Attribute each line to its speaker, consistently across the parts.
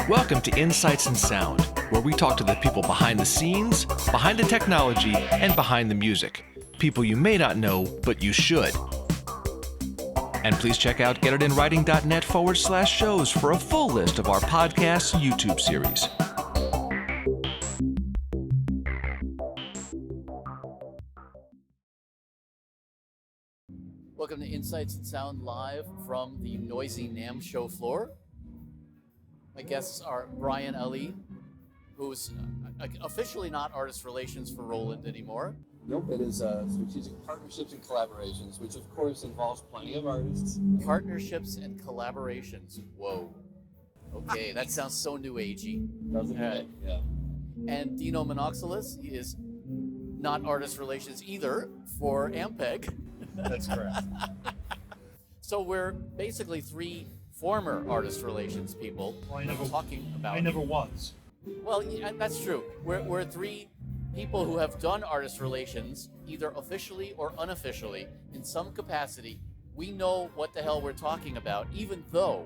Speaker 1: Welcome to Insights in Sound, where we talk to the people behind the scenes, behind the technology, and behind the music. People you may not know, but you should. And please check out getitinwriting.net/shows for a full list of our podcast YouTube series.
Speaker 2: Welcome to Insights in Sound live from the noisy NAMM show floor. My guests are Brian Ali, who's officially not artist relations for Roland anymore.
Speaker 3: Nope, it is strategic partnerships and collaborations, which of course involves plenty of artists.
Speaker 2: Partnerships and collaborations. Whoa. Okay, that sounds so new agey.
Speaker 3: Doesn't it? Yeah.
Speaker 2: And Dino Monoxelos is not artist relations either for Ampeg.
Speaker 4: That's correct.
Speaker 2: So we're basically three former artist relations people talking about.
Speaker 4: I never was.
Speaker 2: Well, yeah, that's true. We're three people who have done artist relations, either officially or unofficially, in some capacity. We know what the hell we're talking about, even though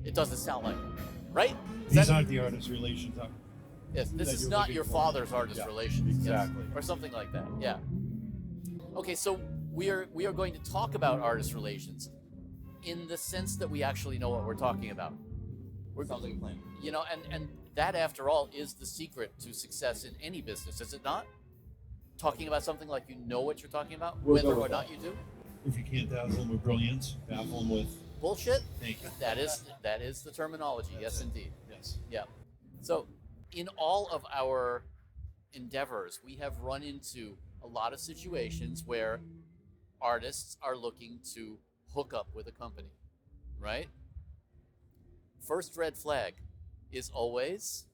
Speaker 2: it doesn't sound like it, right?
Speaker 4: These aren't the artist relations.
Speaker 2: Yes, this is not your father's artist relations.
Speaker 4: Exactly.
Speaker 2: Yes, or something like that, yeah. Okay, so we are going to talk about artist relations in the sense that we actually know what we're talking about.
Speaker 3: Sounds like a plan.
Speaker 2: You know, and that, after all, is the secret to success in any business, is it not? Talking about something like you know what you're talking about, whether or not you do.
Speaker 4: If you can't dazzle them with brilliance, baffle them with
Speaker 2: Bullshit.
Speaker 4: thank you.
Speaker 2: That is the terminology. Yes, indeed.
Speaker 4: Yes.
Speaker 2: Yeah. So, in all of our endeavors, we have run into a lot of situations where artists are looking to hook up with a company, right? First red flag is always,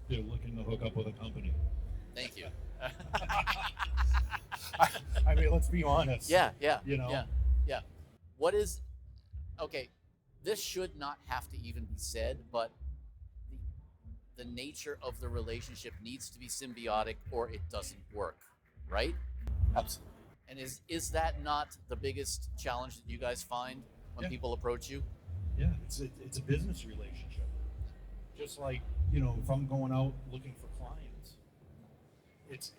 Speaker 4: They're looking to hook up with a company.
Speaker 2: thank you.
Speaker 4: I mean, let's be honest.
Speaker 2: Yeah.
Speaker 4: You know?
Speaker 2: Yeah. What is, okay, this should not have to even be said, but the nature of the relationship needs to be symbiotic or it doesn't work, right?
Speaker 3: Absolutely.
Speaker 2: And is that not the biggest challenge that you guys find when people approach you?
Speaker 4: Yeah, it's a business relationship. Just like, if I'm going out looking for clients, it's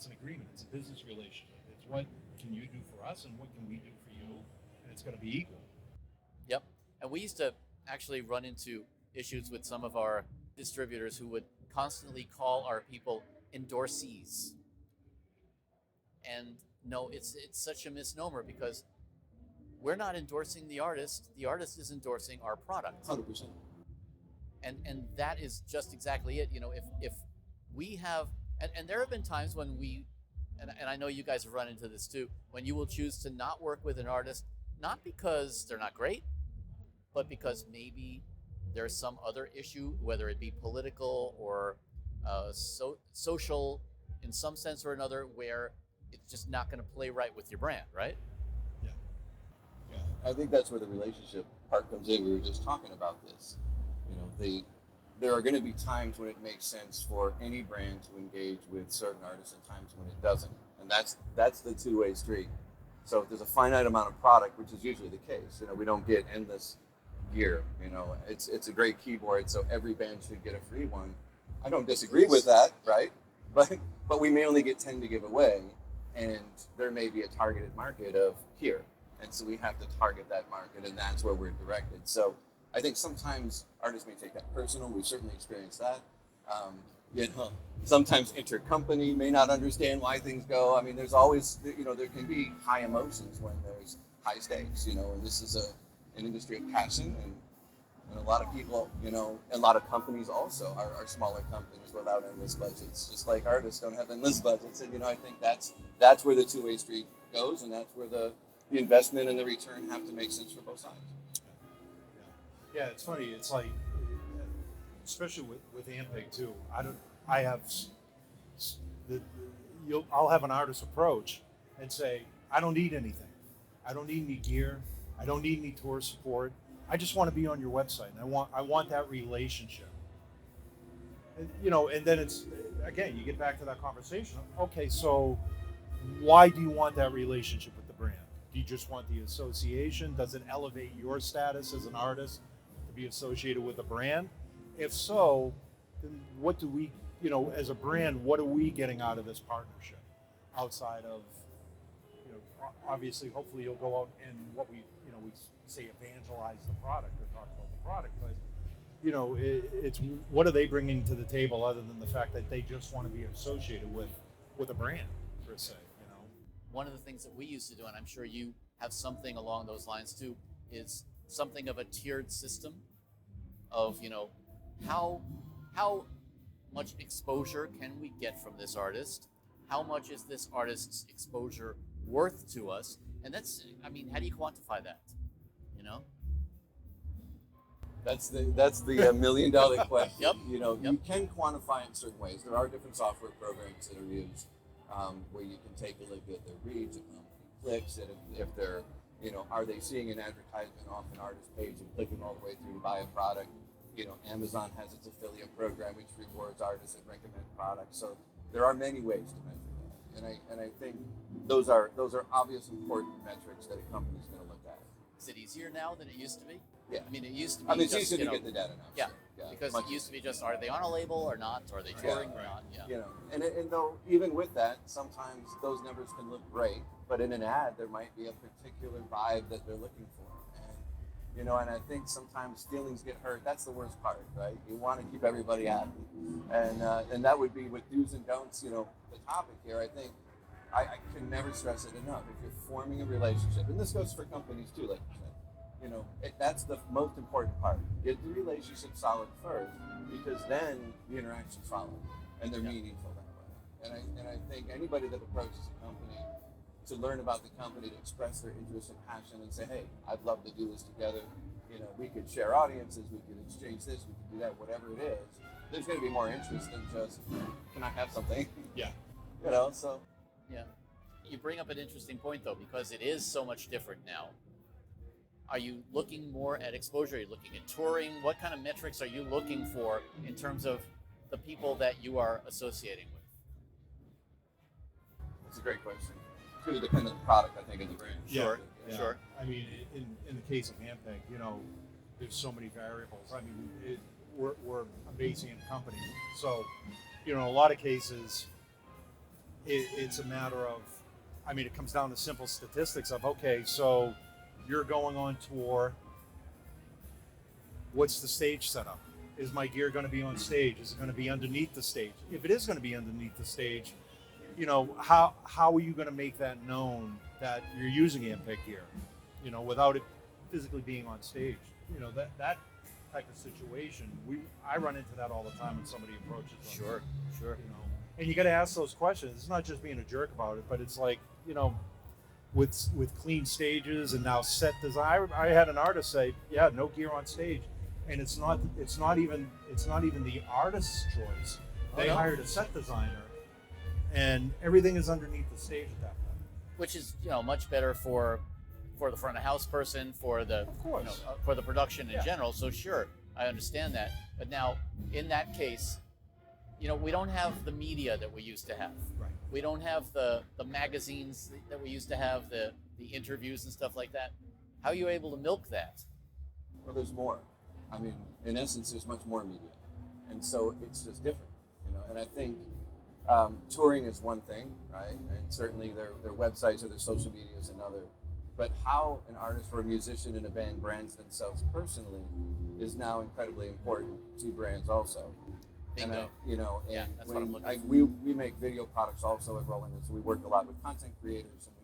Speaker 4: an agreement. It's a business relationship. It's what can you do for us and what can we do for you, and it's going to be equal.
Speaker 2: Yep. And we used to actually run into issues with some of our distributors who would constantly call our people endorsees. And no, it's such a misnomer because we're not endorsing the artist is endorsing our product.
Speaker 3: 100%.
Speaker 2: And that is just exactly it. If we have, and there have been times when and I know you guys have run into this too, when you will choose to not work with an artist, not because they're not great, but because maybe there's some other issue, whether it be political or social in some sense or another, where it's just not going to play right with your brand, right?
Speaker 4: Yeah.
Speaker 3: I think that's where the relationship part comes in. We were just talking about this. There are going to be times when it makes sense for any brand to engage with certain artists and times when it doesn't. And that's the two-way street. So if there's a finite amount of product, which is usually the case, we don't get endless gear. It's a great keyboard, so every band should get a free one. I don't disagree with that, right? But we may only get 10 to give away, and there may be a targeted market of here. And so we have to target that market, and that's where we're directed. So I think sometimes artists may take that personal. We've certainly experienced that. Sometimes intercompany may not understand why things go. I mean, there's always, there can be high emotions when there's high stakes, and this is an industry of passion, and a lot of people, a lot of companies also are smaller companies without endless budgets, just like artists don't have endless budgets. And, I think that's where the two-way street goes, and that's where the investment and the return have to make sense for both sides.
Speaker 4: Yeah, it's funny. It's like, especially with Ampeg too. I'll have an artist approach and say, I don't need anything. I don't need any gear. I don't need any tour support. I just want to be on your website, and I want that relationship. And, and then it's, again, you get back to that conversation. Okay, so why do you want that relationship with the brand? Do you just want the association? Does it elevate your status as an artist to be associated with a brand? If so, then what do we, as a brand, what are we getting out of this partnership outside of, obviously, hopefully you'll go out and what we say evangelize the product or talk about the product, but it's what are they bringing to the table other than the fact that they just want to be associated with a brand per se.
Speaker 2: One of the things that we used to do, and I'm sure you have something along those lines too, is something of a tiered system of how much exposure can we get from this artist? How much is this artist's exposure worth to us? And that's, how do you quantify that?
Speaker 3: That's the $1 million question.
Speaker 2: Yep.
Speaker 3: You can quantify it in certain ways. There are different software programs that are used where you can take a look at their reach, how many clicks, and if they're, are they seeing an advertisement off an artist page and clicking all the way through to buy a product? Amazon has its affiliate program which rewards artists that recommend products. So there are many ways to measure that, and I think those are obvious important metrics that a company's going to look at.
Speaker 2: Is it easier now than it used to be?
Speaker 3: Yeah.
Speaker 2: It used to be
Speaker 3: it's
Speaker 2: just,
Speaker 3: easier to get the data now.
Speaker 2: Yeah.
Speaker 3: Yeah,
Speaker 2: because it used to be just, are they on a label or not? Are they touring or not? Yeah.
Speaker 3: And though even with that, sometimes those numbers can look great, but in an ad there might be a particular vibe that they're looking for. And and I think sometimes feelings get hurt. That's the worst part, right? You want to keep everybody happy. And that would be with do's and don'ts, the topic here. I think I can never stress it enough. If you're forming a relationship, and this goes for companies too, like you said, that's the most important part. Get the relationship solid first, because then the interactions follow, and they're meaningful that way. And I think anybody that approaches a company to learn about the company, to express their interest and passion, and say, hey, I'd love to do this together. We could share audiences, we could exchange this, we could do that, whatever it is. There's going to be more interest than just, can I have something?
Speaker 4: Yeah.
Speaker 3: So.
Speaker 2: Yeah. You bring up an interesting point, though, because it is so much different now. Are you looking more at exposure? Are you looking at touring? What kind of metrics are you looking for in terms of the people that you are associating with?
Speaker 3: That's a great question. It's going to depend on the product, I think, and the brand.
Speaker 2: Sure.
Speaker 4: In the case of Ampeg, there's so many variables. We're a Bayesian company, so in a lot of cases, it's a matter of, it comes down to simple statistics of, okay, so you're going on tour. What's the stage setup? Is my gear going to be on stage? Is it going to be underneath the stage? If it is going to be underneath the stage, how are you going to make that known that you're using Ampeg gear, without it physically being on stage? That type of situation, I run into that all the time when somebody approaches us.
Speaker 2: Sure.
Speaker 4: And you got to ask those questions. It's not just being a jerk about it, but it's like, with clean stages and now set design. I had an artist say, yeah, no gear on stage, and it's not even the artist's choice. They hired a set designer, and everything is underneath the stage at that point.
Speaker 2: Which is much better for the front of house person, for the
Speaker 4: of course.
Speaker 2: For the production in general. So sure, I understand that. But now in that case, we don't have the media that we used to have.
Speaker 4: Right.
Speaker 2: We don't have the magazines that we used to have, the interviews and stuff like that. How are you able to milk that?
Speaker 3: Well, there's more. In essence, there's much more media. And so it's just different, And I think touring is one thing, right? And certainly their websites or their social media is another. But how an artist or a musician in a band brands themselves personally is now incredibly important to brands also.
Speaker 2: Bingo.
Speaker 3: And
Speaker 2: that's what I'm looking for.
Speaker 3: we make video products also at Roland, so we work a lot with content creators. And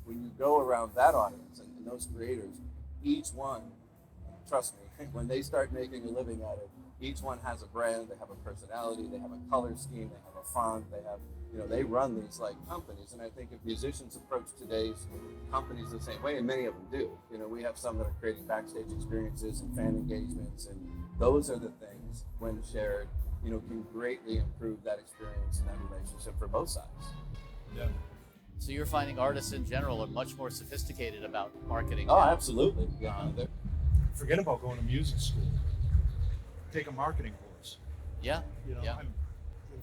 Speaker 3: when you go around that audience and those creators, each one, trust me, when they start making a living at it, each one has a brand, they have a personality, they have a color scheme, they have a font, they have, they run these like companies. And I think if musicians approach today's companies the same way, and many of them do, we have some that are creating backstage experiences and fan engagements, and those are the things, when shared, can greatly improve that experience and that relationship for both sides.
Speaker 4: Yeah.
Speaker 2: So you're finding artists in general are much more sophisticated about marketing.
Speaker 3: Oh,
Speaker 2: now.
Speaker 3: absolutely. Yeah.
Speaker 4: Forget about going to music school. Take a marketing course.
Speaker 2: Yeah.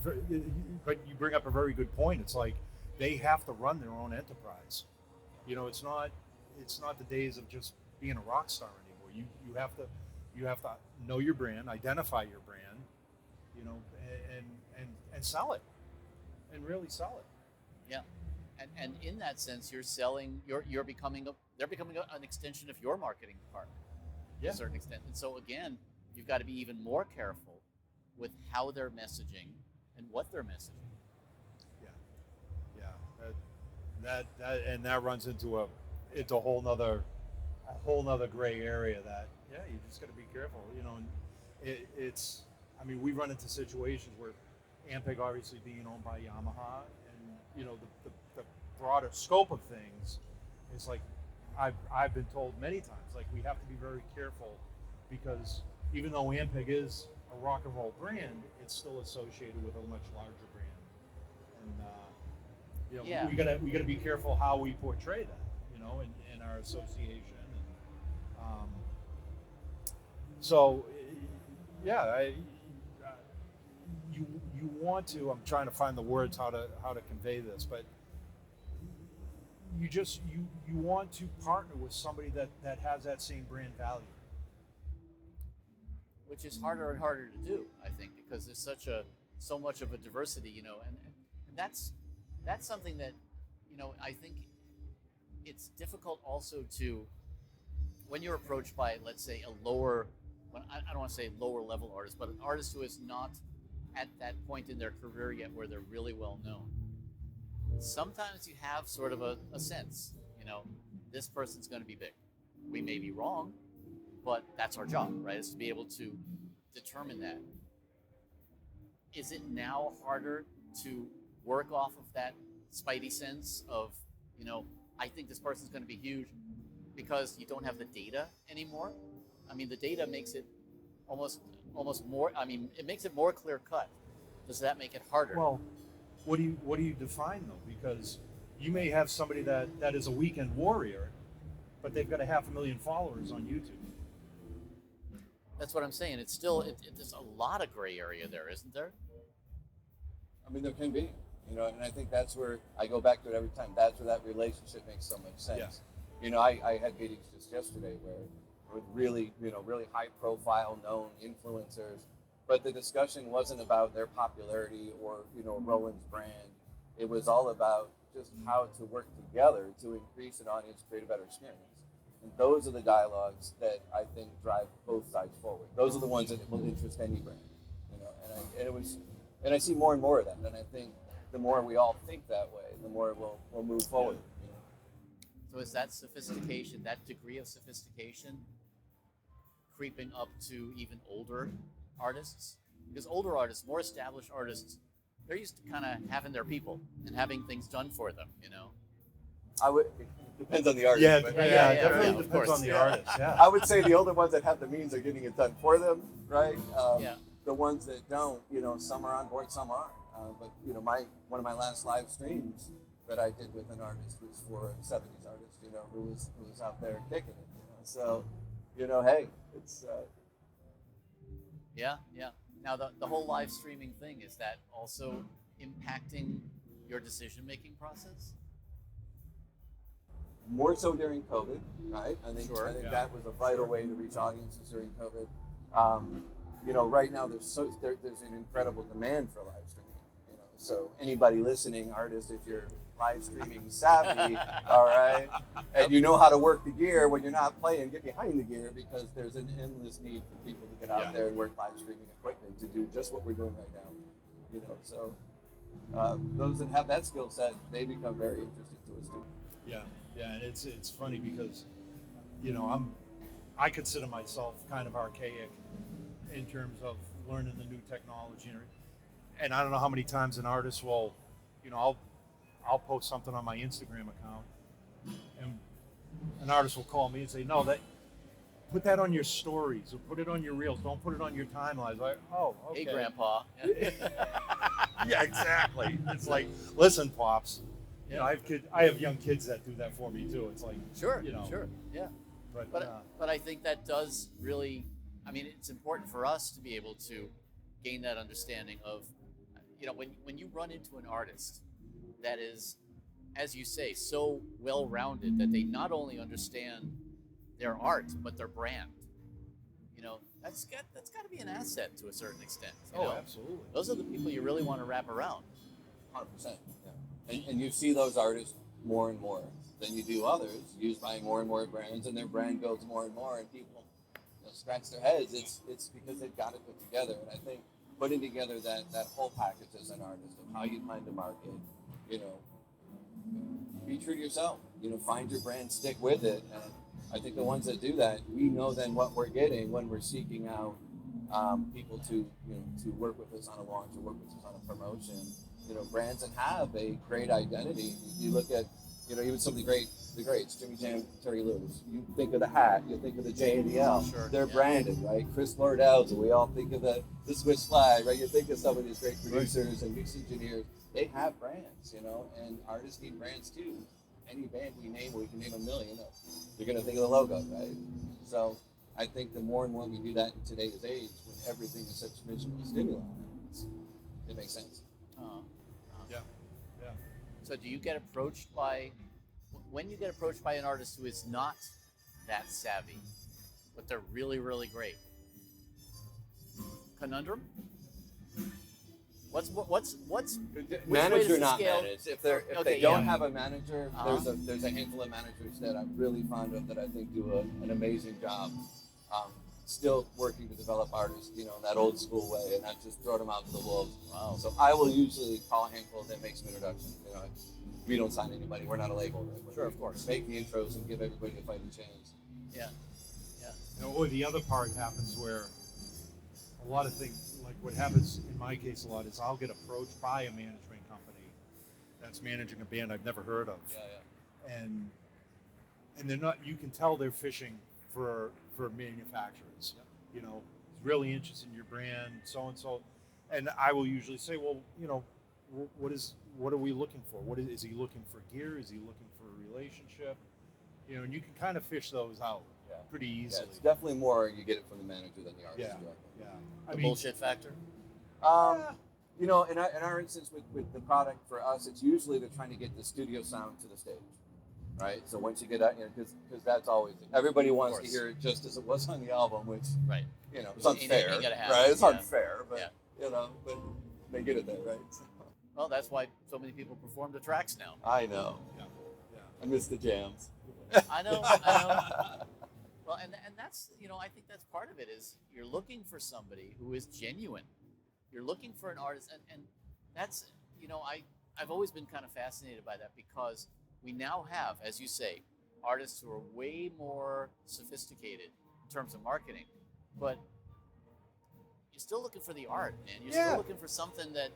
Speaker 4: But you bring up a very good point. It's like they have to run their own enterprise. It's not the days of just being a rock star anymore. You have to You have to know your brand, identify your brand, you know, and sell it, and really sell it.
Speaker 2: Yeah, and in that sense, you're selling. You're becoming they're becoming an extension of your marketing department to
Speaker 4: Yeah.
Speaker 2: a certain extent. And so again, you've got to be even more careful with how they're messaging and what they're messaging.
Speaker 4: Yeah. That runs into a whole nother gray area that you just got to be careful, you know. And it's I mean, we run into situations where Ampeg obviously being owned by Yamaha, and you know the broader scope of things is like I've been told many times, like, we have to be very careful, because even though Ampeg is a rock and roll brand, it's still associated with a much larger brand, and you know,
Speaker 2: Yeah.
Speaker 4: we gotta be careful how we portray that, you know, in our association, and so yeah, you want to. I'm trying to find the words how to convey this, but you want to partner with somebody that has that same brand value.
Speaker 2: Which is harder and harder to do, I think, because there's so much of a diversity, you know, and that's something that, you know, I think it's difficult also to, when you're approached by, let's say, I don't want to say lower level artist, but an artist who is not at that point in their career yet where they're really well known. Sometimes you have sort of a sense, you know, this person's going to be big. We may be wrong, but that's our job, right? Is to be able to determine that. Is it now harder to work off of that spidey sense of, you know, I think this person's going to be huge, because you don't have the data anymore? I mean, the data makes it almost more. I mean, it makes it more clear cut. Does that make it harder?
Speaker 4: Well, what do you define though? Because you may have somebody that is a weekend warrior, but they've got 500,000 followers on YouTube.
Speaker 2: That's what I'm saying. It's still there's a lot of gray area there, isn't there?
Speaker 3: I mean, there can be, you know, and I think that's where I go back to it every time. That's where that relationship makes so much sense.
Speaker 4: Yeah.
Speaker 3: You know, I had meetings just yesterday where with really high profile known influencers, but the discussion wasn't about their popularity or, you know, Roland's brand. It was all about just how to work together to increase an audience, create a better experience. And those are the dialogues that I think drive both sides forward. Those are the ones that will interest any brand, you know. And I see more and more of that. And I think the more we all think that way, the more we'll move forward. You know?
Speaker 2: So is that sophistication, that degree of sophistication, creeping up to even older artists? Because older artists, more established artists, they're used to kind of having their people and having things done for them, you know?
Speaker 3: It depends on the artist.
Speaker 4: Yeah,
Speaker 3: but
Speaker 4: definitely
Speaker 2: of
Speaker 4: depends
Speaker 2: course.
Speaker 4: on the artist. Yeah.
Speaker 3: I would say the older ones that have the means are getting it done for them, right?
Speaker 2: Yeah.
Speaker 3: The ones that don't, you know, some are on board, some aren't. But you know, one of my last live streams that I did with an artist was for a '70s artist, you know, who was out there kicking it. You know? So, you know, hey, it's.
Speaker 2: Yeah. Now the whole live streaming thing, is that also impacting your decision-making process?
Speaker 3: More so during COVID, right? I think
Speaker 2: Sure,
Speaker 4: yeah.
Speaker 3: that was a vital way to reach audiences during COVID. You know, right now there's an incredible demand for live streaming. You know, so anybody listening, artists, if you're live streaming savvy, all right, and you know how to work the gear when you're not playing, get behind the gear, because there's an endless need for people to get out there and work live streaming equipment to do just what we're doing right now. You know, so those that have that skill set, they become very interesting to us too.
Speaker 4: Yeah, and it's funny because, you know, I consider myself kind of archaic in terms of learning the new technology, and I don't know how many times an artist will, you know, I'll post something on my Instagram account, and an artist will call me and say, no, put that on your stories or put it on your reels. Don't put it on your timelines. Like, oh, okay.
Speaker 2: Hey, Grandpa.
Speaker 4: Yeah, exactly. It's like, listen, pops. You know, I have young kids that do that for me too. It's like,
Speaker 2: Sure,
Speaker 4: you know,
Speaker 2: sure, yeah.
Speaker 4: But
Speaker 2: I think that does really, I mean, it's important for us to be able to gain that understanding of, you know, when you run into an artist that is, as you say, so well-rounded that they not only understand their art, but their brand. that's got to be an asset to a certain extent.
Speaker 4: Absolutely.
Speaker 2: Those are the people you really want to wrap around.
Speaker 3: 100%. Yeah. And you see those artists more and more than you do others, used by more and more brands, and their brand builds more and more, and people scratch their heads. It's because they've got it put together. And I think putting together that whole package as an artist of how you find the market, be true to yourself. Find your brand, stick with it. And I think the ones that do that, we know then what we're getting when we're seeking out people to work with us on a launch or work with us on a promotion. Brands that have a great identity. You look at, even some of the greats, Jimmy Jam, Terry Lewis. You think of the hat, you think of the J and the L.
Speaker 2: Sure,
Speaker 3: They're branded, right? Chris Lordell's, we all think of the Swiss flag, right? You think of some of these great producers and mix engineers. They have brands, and artists need brands too. Any band we can name a million, you're going to think of the logo, right? So I think the more and more we do that in today's age, when everything is such visual stimuli, it makes sense.
Speaker 4: Yeah.
Speaker 2: So do you get approached when you get approached by an artist who is not that savvy, but they're really, really great? Conundrum? What's
Speaker 3: Manager, not managed. If they don't have a manager,
Speaker 2: Uh-huh.
Speaker 3: there's a handful of managers that I'm really fond of that I think do an amazing job. Still working to develop artists, in that old school way, and not just throw them out to the wolves.
Speaker 2: Wow.
Speaker 3: So I will usually call a handful that makes an introduction. We don't sign anybody. We're not a label. Right?
Speaker 2: Sure, of course.
Speaker 3: Make the intros and give everybody a fighting chance.
Speaker 2: Yeah.
Speaker 4: Or the other part happens where a lot of things, like what happens in my case a lot, is I'll get approached by a management company that's managing a band I've never heard of.
Speaker 3: Yeah.
Speaker 4: And they're not, you can tell they're fishing for manufacturers.
Speaker 3: Yeah.
Speaker 4: Really interested in your brand, so and so. And I will usually say, well, what are we looking for? Is he looking for gear? Is he looking for a relationship? And you can kind of fish those out pretty easily.
Speaker 3: Yeah, it's definitely more you get it from the manager than the artist.
Speaker 4: Yeah.
Speaker 2: The bullshit factor?
Speaker 3: In our instance with the product, for us, it's usually they're trying to get the studio sound to the stage, right? So once you get out, because that's always, everybody wants to hear it just as it was on the album, which,
Speaker 2: Right.
Speaker 3: It's unfair,
Speaker 2: You gotta have
Speaker 3: right?
Speaker 2: it,
Speaker 3: It's
Speaker 2: yeah.
Speaker 3: unfair, but, but they get it there, right? So,
Speaker 2: Well, that's why so many people perform the tracks now.
Speaker 3: I know.
Speaker 4: Yeah.
Speaker 3: I miss the jams.
Speaker 2: I know. Well, and that's, I think that's part of it is you're looking for somebody who is genuine. You're looking for an artist, and that's, I've always been kind of fascinated by that because we now have, as you say, artists who are way more sophisticated in terms of marketing, but you're still looking for the art, man. You're still looking for something that,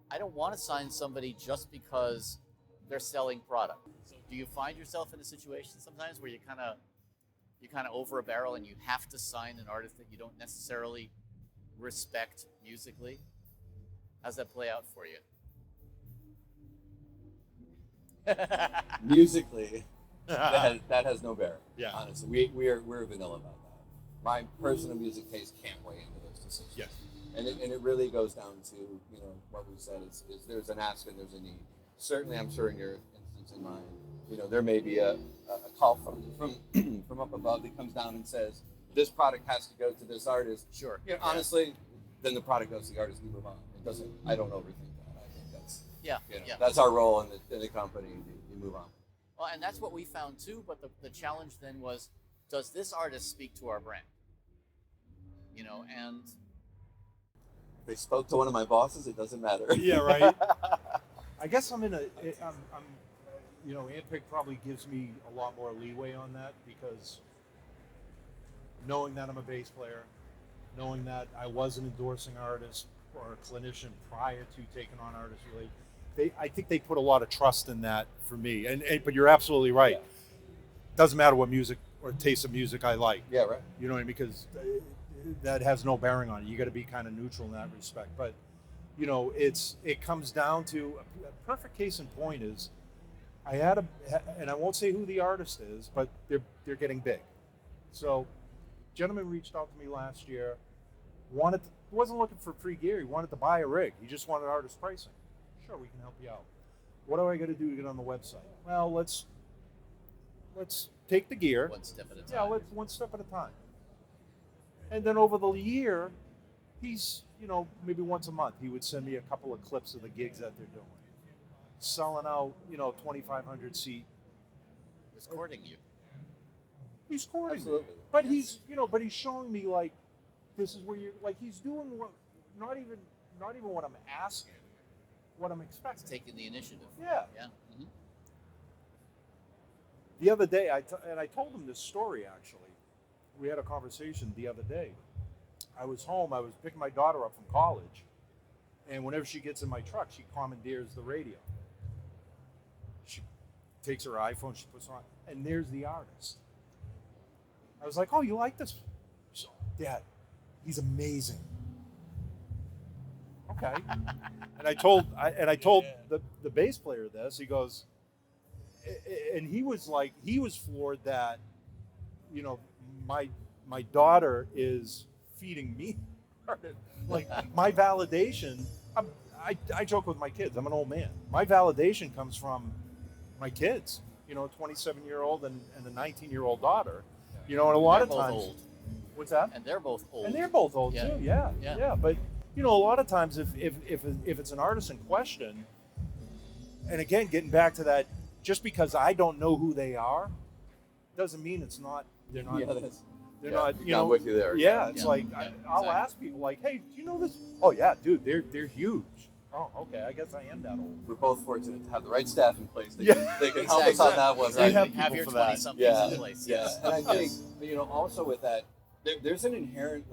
Speaker 2: I don't want to sign somebody just because they're selling product. So do you find yourself in a situation sometimes where you kind of over a barrel and you have to sign an artist that you don't necessarily respect musically? How's that play out for you?
Speaker 3: Musically, that has no bearing.
Speaker 4: Yeah.
Speaker 3: Honestly, we're vanilla about that. My personal music taste can't weigh into those decisions.
Speaker 4: Yes.
Speaker 3: And it really goes down to what we said is there's an ask and there's a need. Certainly, I'm sure in your instance in mine, there may be a call from up above that comes down and says this product has to go to this artist.
Speaker 2: Sure.
Speaker 3: Honestly, then the product goes to the artist. We move on. It doesn't. I don't overthink that. I think that's that's our role in the company. You move on.
Speaker 2: Well, and that's what we found too. But the challenge then was, does this artist speak to our brand? And
Speaker 3: They spoke to one of my bosses. It doesn't matter.
Speaker 4: Yeah, right. I guess I'm Ampeg probably gives me a lot more leeway on that because knowing that I'm a bass player, knowing that I was an endorsing artist or a clinician prior to taking on artist relations, I think they put a lot of trust in that for me. But you're absolutely right.
Speaker 3: Yeah.
Speaker 4: Doesn't matter what music or taste of music I like.
Speaker 3: Yeah, right.
Speaker 4: You know what I mean? Because that has no bearing on it. You got to be kind of neutral in that respect. But it comes down to a perfect case in point is I had and I won't say who the artist is, but they're getting big. So, gentleman reached out to me last year, wasn't looking for free gear. He wanted to buy a rig. He just wanted artist pricing. Sure, we can help you out. What do I got to do to get on the website? Well, let's take the gear.
Speaker 2: one step at a time.
Speaker 4: Yeah, let's one step at a time. And then over the year, he's, maybe once a month, he would send me a couple of clips of the gigs that they're doing. Selling out, 2,500 seat.
Speaker 2: He's courting you.
Speaker 4: He's courting me.
Speaker 3: Absolutely.
Speaker 4: But
Speaker 2: Yes.
Speaker 4: he's showing me like, this is where you're, like, he's doing what, not even what I'm asking, what I'm expecting.
Speaker 2: He's taking the initiative.
Speaker 4: Yeah.
Speaker 2: Yeah. Mm-hmm.
Speaker 4: The other day, I told him this story, actually. We had a conversation the other day. I was home, I was picking my daughter up from college, and whenever she gets in my truck, she commandeers the radio. She takes her iPhone, she puts it on, and there's the artist. I was like, oh, you like this? So, Dad, he's amazing. Okay. And I told the bass player this. He goes, and he was floored that, my daughter is feeding me. Like, my validation, I joke with my kids. I'm an old man. My validation comes from my kids, a 27-year-old and a 19-year-old daughter. And a lot of times.
Speaker 2: Old.
Speaker 4: What's that?
Speaker 2: And they're both old.
Speaker 4: And they're both old
Speaker 2: Yeah.
Speaker 4: too. Yeah. But a lot of times, if it's an artist in question, and again, getting back to that, just because I don't know who they are, doesn't mean it's not. They're not.
Speaker 3: Yeah,
Speaker 4: they're not.
Speaker 3: I'm with you there.
Speaker 4: Yeah, it's
Speaker 2: Yeah.
Speaker 4: like
Speaker 2: Yeah,
Speaker 4: I'll
Speaker 2: exactly.
Speaker 4: ask people like, "Hey, do you know this?" Oh yeah, dude, they're huge. Oh, okay, I guess I am that old.
Speaker 3: We're both fortunate to have the right staff in place. They
Speaker 4: Yeah.
Speaker 3: can help us on
Speaker 2: Exactly.
Speaker 3: that one.
Speaker 4: We
Speaker 3: Right?
Speaker 4: have
Speaker 2: Have
Speaker 4: people
Speaker 2: your
Speaker 4: for that.
Speaker 2: 20-somethings in place.
Speaker 3: Yeah,
Speaker 2: Yes.
Speaker 3: and I think also with that, there's an inherent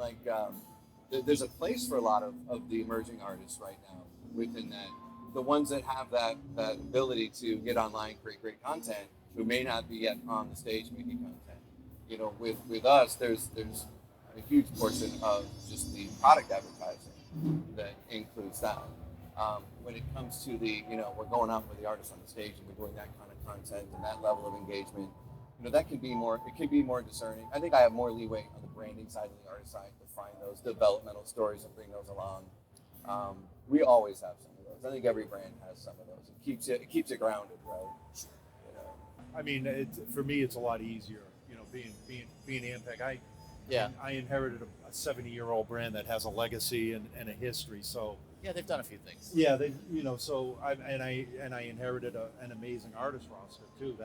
Speaker 3: there's a place for a lot of the emerging artists right now within that. The ones that have that ability to get online, create great content, who may not be yet on the stage making content. With us, there's a huge portion of just the product advertising that includes that. When it comes to we're going out with the artists on the stage and we're doing that kind of content and that level of engagement, that can be more. It can be more discerning. I think I have more leeway on the branding side and the artist side to find those developmental stories and bring those along. We always have some of those. I think every brand has some of those. It keeps it grounded, right?
Speaker 4: I mean, for me, it's a lot easier. Being Ampeg, I inherited a 70-year-old brand that has a legacy and a history. So
Speaker 2: Yeah, they've done a few things.
Speaker 4: yeah, so I inherited an amazing artist roster too.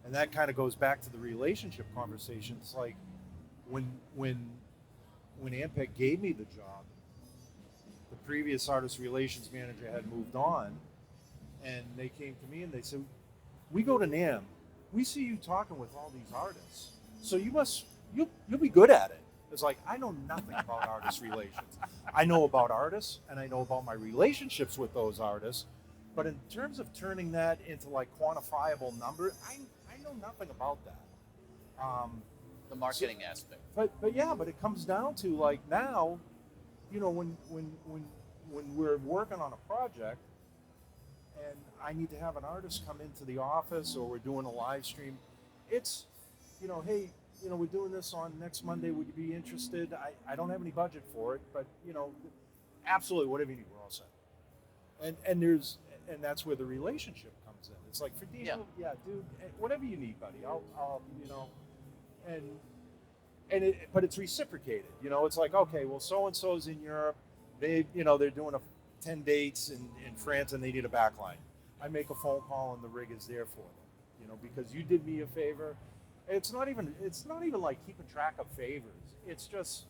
Speaker 4: And that kind of goes back to the relationship conversation. It's like when Ampeg gave me the job, the previous artist relations manager had moved on, and they came to me and they said, "We go to NAMM. We see you talking with all these artists, so you'll be good at it." It's like, I know nothing about artist relations. I know about artists and I know about my relationships with those artists, but in terms of turning that into like quantifiable number, I know nothing about that.
Speaker 2: The marketing aspect.
Speaker 4: But it comes down to like now, when we're working on a project and I need to have an artist come into the office or we're doing a live stream, it's, hey, we're doing this on next Monday. Would you be interested? I don't have any budget for it, but absolutely, whatever you need, we're all set. And that's where the relationship comes in. It's like, for Dino, yeah, dude, whatever you need, buddy, I'll but it's reciprocated. It's like, okay, well, so and so's in Europe. They're doing 10 dates in France and they need a backline. I make a phone call and the rig is there for them. Because you did me a favor. It's not even like keeping track of favors. It's just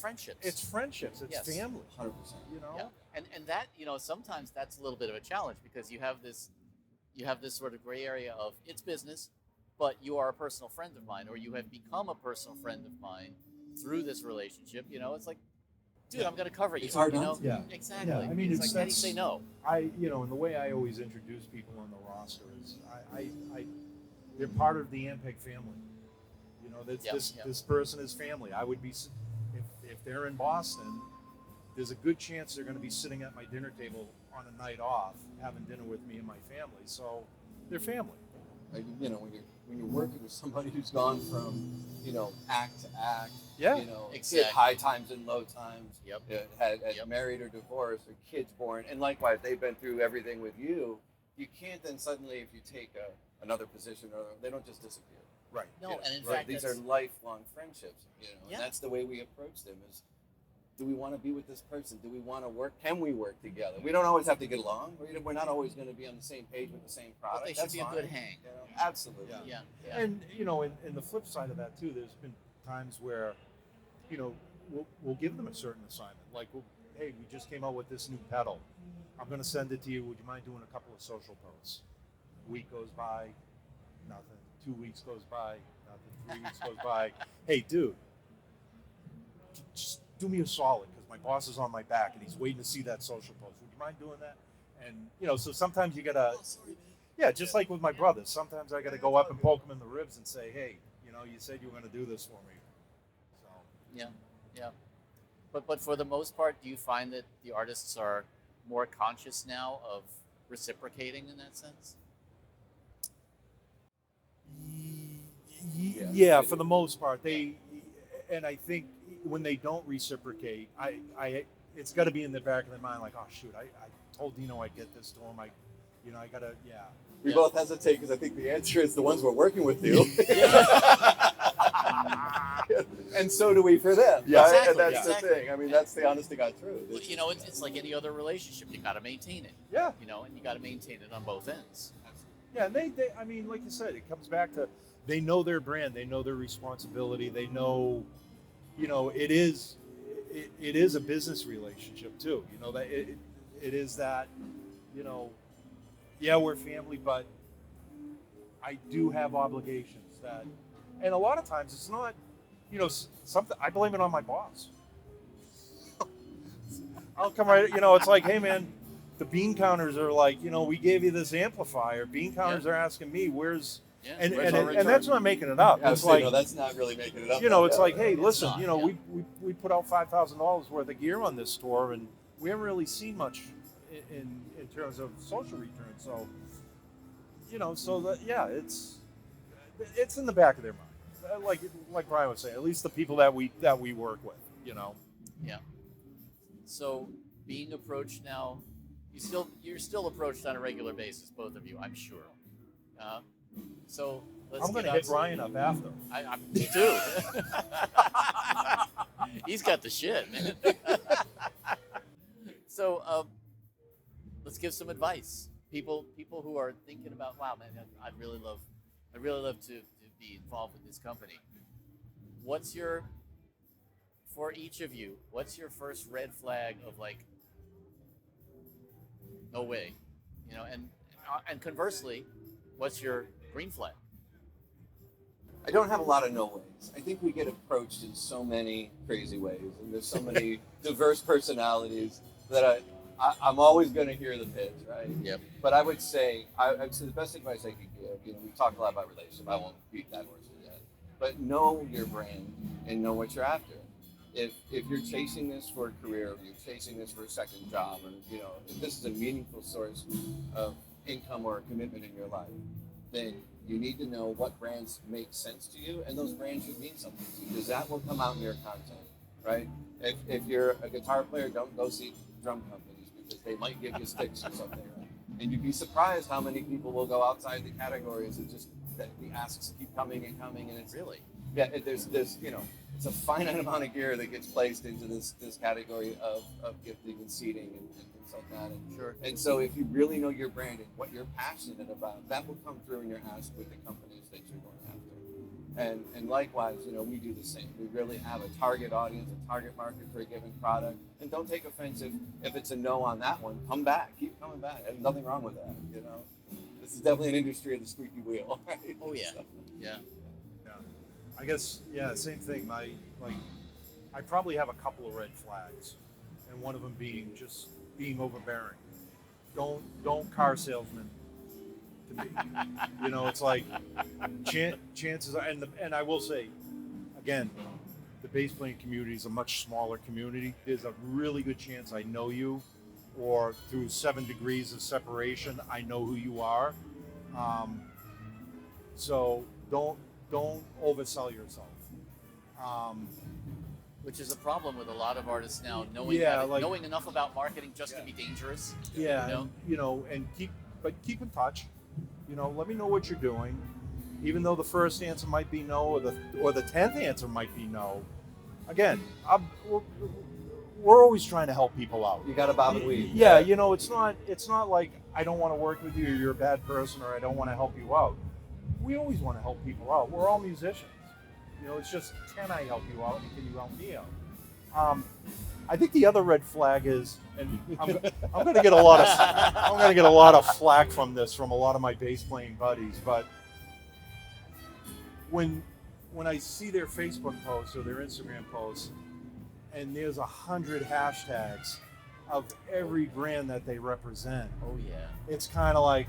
Speaker 2: friendships.
Speaker 4: It's friendships. It's family.
Speaker 3: 100%.
Speaker 2: Yeah. And that, sometimes that's a little bit of a challenge because you have this sort of gray area of it's business, but you are a personal friend of mine, or you have become a personal friend of mine through this relationship. It's like, dude, I'm going to cover you.
Speaker 3: It's hard not to.
Speaker 4: Yeah.
Speaker 2: Exactly.
Speaker 4: Yeah. I mean,
Speaker 2: it's like, how do you say no?
Speaker 4: And the way I always introduce people on the roster is they're part of the Ampeg family. This person is family. I would be, if they're in Boston, there's a good chance they're going to be sitting at my dinner table on a night off, having dinner with me and my family. So they're family.
Speaker 3: Like, when you're working with somebody who's gone from act to act,
Speaker 2: Exactly.
Speaker 3: hit high times and low times, had
Speaker 2: Yep.
Speaker 3: married or divorced or kids born, and likewise they've been through everything with you. You can't then suddenly, if you take another position, or they don't just disappear.
Speaker 4: Right.
Speaker 2: No,
Speaker 3: You know,
Speaker 2: and in
Speaker 3: right?
Speaker 2: fact,
Speaker 3: These are
Speaker 2: that's,
Speaker 3: lifelong friendships, you know,
Speaker 2: Yeah.
Speaker 3: and that's the way we approach them is, do we want to be with this person? Do we want to work? Can we work together? We don't always have to get along. We're not always going to be on the same page with the same product.
Speaker 2: but they should
Speaker 3: That's
Speaker 2: be a
Speaker 3: fine.
Speaker 2: good hang.
Speaker 3: You know? Absolutely.
Speaker 4: Yeah.
Speaker 2: Yeah, yeah.
Speaker 4: And you know, in the flip side of that too, there's been times where, you know, we'll give them a certain assignment. Like, hey, we just came out with this new pedal. I'm going to send it to you. Would you mind doing a couple of social posts? A week goes by, nothing. 2 weeks goes by, nothing. 3 weeks goes by. Hey, dude, just do me a solid because my boss is on my back and he's waiting to see that social post. Would you mind doing that? And you know, so sometimes you gotta, yeah, just like with my brothers. Sometimes I gotta go up and poke them in the ribs and say, hey, you know, you said you were gonna do this for me. So
Speaker 2: Yeah, yeah. But for the most part, do you find that the artists are more conscious now of reciprocating in that sense?
Speaker 4: yeah, for the most part, they, and I think when they don't reciprocate, it's got to be in the back of their mind, like, oh shoot, I told Dino I'd get this to him. I gotta, yeah.
Speaker 3: We both hesitate because I think the answer is the ones we're working with do. And so do we for them.
Speaker 4: Yeah.
Speaker 3: Right?
Speaker 2: Exactly,
Speaker 3: And that's
Speaker 2: exactly.
Speaker 3: the thing. I mean, that's the honest to God truth.
Speaker 2: Well, you know, it's like any other relationship. You got to maintain it.
Speaker 4: Yeah.
Speaker 2: You know, and you got to maintain it on both ends.
Speaker 4: Yeah, and they, I mean, like you said, it comes back to they know their brand, they know their responsibility, they know, you know, it is a business relationship too. You know that it is that, you know, yeah, we're family, but I do have obligations that, and a lot of times it's not, you know, something I blame it on my boss. I'll come right, you know, it's like, hey man, the bean counters are like, you know, we gave you this amplifier. Bean counters are asking me, where's,
Speaker 2: Yeah.
Speaker 4: and
Speaker 3: Where's our return?
Speaker 4: that's not making it up.
Speaker 3: Yeah,
Speaker 4: It's
Speaker 3: so,
Speaker 4: like,
Speaker 3: no, that's not really making it up.
Speaker 4: you know, it's
Speaker 3: Yeah.
Speaker 4: like, hey, listen,
Speaker 2: not,
Speaker 4: you know,
Speaker 2: yeah.
Speaker 4: we put out $5,000 worth of gear on this store, and we haven't really seen much in terms of social return. So, you know, so that yeah, it's in the back of their mind. Like Brian was saying, at least the people that we work with, you know.
Speaker 2: Yeah. So being approached now, you're still approached on a regular basis, both of you, I'm sure. So let's.
Speaker 4: I'm going to
Speaker 2: get
Speaker 4: hit
Speaker 2: on to-
Speaker 4: Ryan up after.
Speaker 2: Me too. He's got the shit, man. So let's give some advice. People who are thinking about, wow, man, I'd really love to be involved with this company. For each of you, what's your first red flag of like, no way, you know, and conversely, what's your green flag?
Speaker 3: I don't have a lot of no ways. I think we get approached in so many crazy ways, and there's so many diverse personalities that I'm always going to hear the pitch, right?
Speaker 2: Yep.
Speaker 3: But I would say, I'd say the best advice I could give, you know, we talked a lot about relationship. I won't beat that horse to death. But know your brand and know what you're after. If you're chasing this for a career, or you're chasing this for a second job, or you know, if this is a meaningful source of income or a commitment in your life, then you need to know what brands make sense to you, and those brands should mean something to you, because that will come out in your content, right? If you're a guitar player, don't go see drum companies because they might give you sticks or something, right? And you'd be surprised how many people will go outside the categories and just the asks keep coming and coming, and it's
Speaker 2: Really?
Speaker 3: yeah, there's you know, it's a finite amount of gear that gets placed into this category of gifting and seating and things like that. And,
Speaker 2: Sure.
Speaker 3: and so if you really know your brand and what you're passionate about, that will come through in your ask with the companies that you're going after. And likewise, you know, we do the same. We really have a target audience, a target market for a given product. And don't take offense if it's a no on that one. Come back. Keep coming back. There's nothing wrong with that, you know. This is definitely an industry of the squeaky wheel, right?
Speaker 2: Oh yeah.
Speaker 3: So,
Speaker 2: Yeah.
Speaker 4: I guess, yeah, same thing. I probably have a couple of red flags, and one of them being just being overbearing. Don't car salesman to me. You know, it's like chances are, and I will say, again, the bass playing community is a much smaller community. There's a really good chance I know you, or through 7 degrees of separation, I know who you are. So don't oversell yourself.
Speaker 2: Which is a problem with a lot of artists now, knowing enough about marketing just to be dangerous.
Speaker 4: Yeah,
Speaker 2: You know?
Speaker 4: and keep in touch. You know, let me know what you're doing. even though the first answer might be no, or the 10th answer might be no. Again, we're always trying to help people out.
Speaker 3: You got to bob and weave.
Speaker 4: Yeah, you know, it's not like I don't want to work with you, or you're a bad person, or I don't want to help you out. We always want to help people out. We're all musicians. You know, it's just, can I help you out, and can you help me out? I think the other red flag is, and I'm going to get a lot of flack from this from a lot of my bass playing buddies, but when I see their Facebook posts or their Instagram posts, and there's 100 hashtags of every brand that they represent.
Speaker 2: Oh yeah.
Speaker 4: It's kind of like,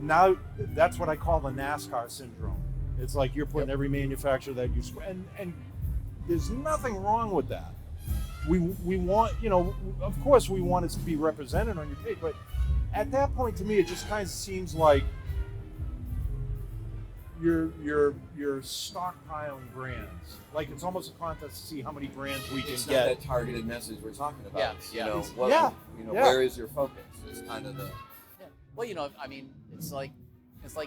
Speaker 4: now that's what I call the NASCAR syndrome. It's like you're putting every manufacturer that you, and there's nothing wrong with that. We want, you know, of course we want it to be represented on your page, but at that point, to me, it just kind of seems like you're stockpiling brands. Like it's almost a contest to see how many brands we can
Speaker 3: It's
Speaker 4: get.
Speaker 3: not that targeted message we're talking about.
Speaker 2: Yeah,
Speaker 3: It's,
Speaker 2: yeah.
Speaker 3: You know, where is your focus? It's kind of the.
Speaker 2: Yeah. Well, you know, I mean, it's like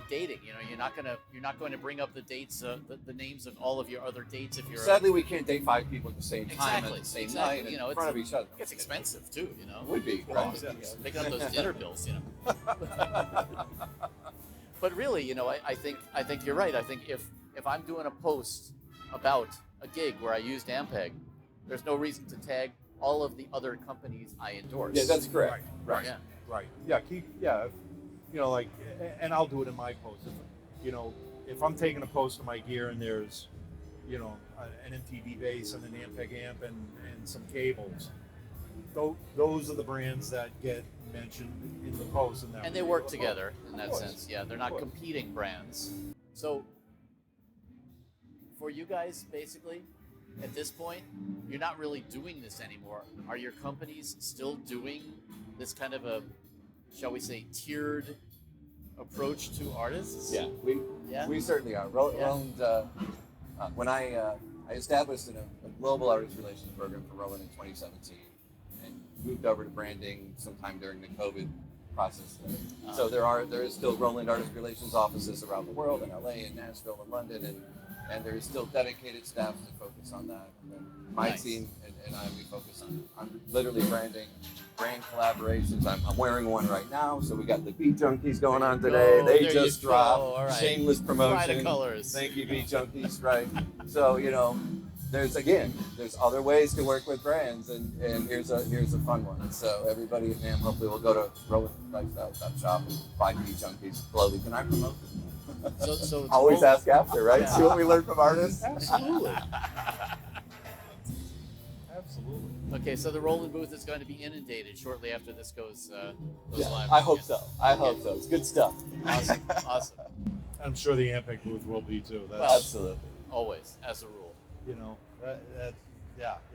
Speaker 2: dating. You know, you're not going to bring up the dates, the names of all of your other dates if you're.
Speaker 3: Sadly, we can't date 5 people at the same time
Speaker 2: Exactly,
Speaker 3: at the same
Speaker 2: exactly.
Speaker 3: night
Speaker 2: You know,
Speaker 3: in front of each other.
Speaker 2: It's expensive too. You know.
Speaker 3: It would be,
Speaker 2: Well,
Speaker 3: right?
Speaker 2: picking up those dinner bills, you know. But really, you know, I think you're right. I think if I'm doing a post about a gig where I used Ampeg, there's no reason to tag all of the other companies I endorse.
Speaker 3: Yeah, that's correct.
Speaker 4: Right.
Speaker 2: Yeah.
Speaker 4: Right. Yeah. You know, like, and I'll do it in my posts. You know, if I'm taking a post of my gear and there's, you know, an MTV bass and an Ampeg amp and some cables, those are the brands that get mentioned in the post.
Speaker 2: And they work together in that sense. Yeah, they're not competing brands. So for you guys, basically, at this point, you're not really doing this anymore. Are your companies still doing this kind of a, shall we say, tiered approach to artists?
Speaker 3: Yeah, we certainly are. Roland, when I established a global artist relations program for Roland in 2017 and moved over to branding sometime during the COVID process. So there is still Roland artist relations offices around the world, in LA and Nashville and London, and there is still dedicated staff to focus on that. And then my team and I, we focus on literally branding, brand collaborations. I'm wearing one right now, so we got the Beat Junkies going on today. They just dropped. Shameless promotion.
Speaker 2: The colors.
Speaker 3: Thank you, Beat Junkies. Right. So you know, there's other ways to work with brands, and here's a fun one. So everybody at NAMM hopefully will go to RolandLifestyle.shop and buy Beat Junkies clothing. Can I promote it?
Speaker 2: So
Speaker 3: Always ask after, right? Yeah. See what we learn from artists?
Speaker 4: Absolutely. Absolutely.
Speaker 2: Okay, so the Roland booth is going to be inundated shortly after this goes live.
Speaker 3: I hope so. I hope so. It's good stuff.
Speaker 2: Awesome.
Speaker 4: I'm sure the Ampeg booth will be too.
Speaker 2: Well,
Speaker 3: absolutely.
Speaker 2: Always, as a rule.
Speaker 4: You know,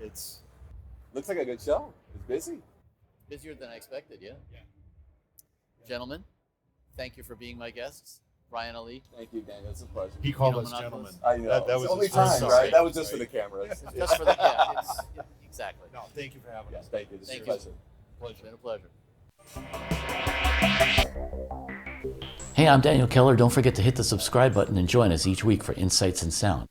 Speaker 4: it's.
Speaker 3: Looks like a good show. It's busy.
Speaker 2: Busier than I expected, yeah. Gentlemen, thank you for being my guests. Ryan Ali.
Speaker 3: Thank you, Daniel. It's a pleasure.
Speaker 4: He called
Speaker 2: Dino
Speaker 4: us
Speaker 2: Monoxelos.
Speaker 4: gentlemen.
Speaker 3: I know.
Speaker 4: That was
Speaker 3: the only
Speaker 4: his first
Speaker 3: time,
Speaker 4: time,
Speaker 3: right? That was just for the cameras.
Speaker 2: Just for the exactly.
Speaker 4: No, thank you for having us.
Speaker 3: Thank you. This is
Speaker 2: Thank
Speaker 3: a pleasure.
Speaker 2: It's been a pleasure. Hey, I'm Daniel Keller. Don't forget to hit the subscribe button and join us each week for Insights in Sound.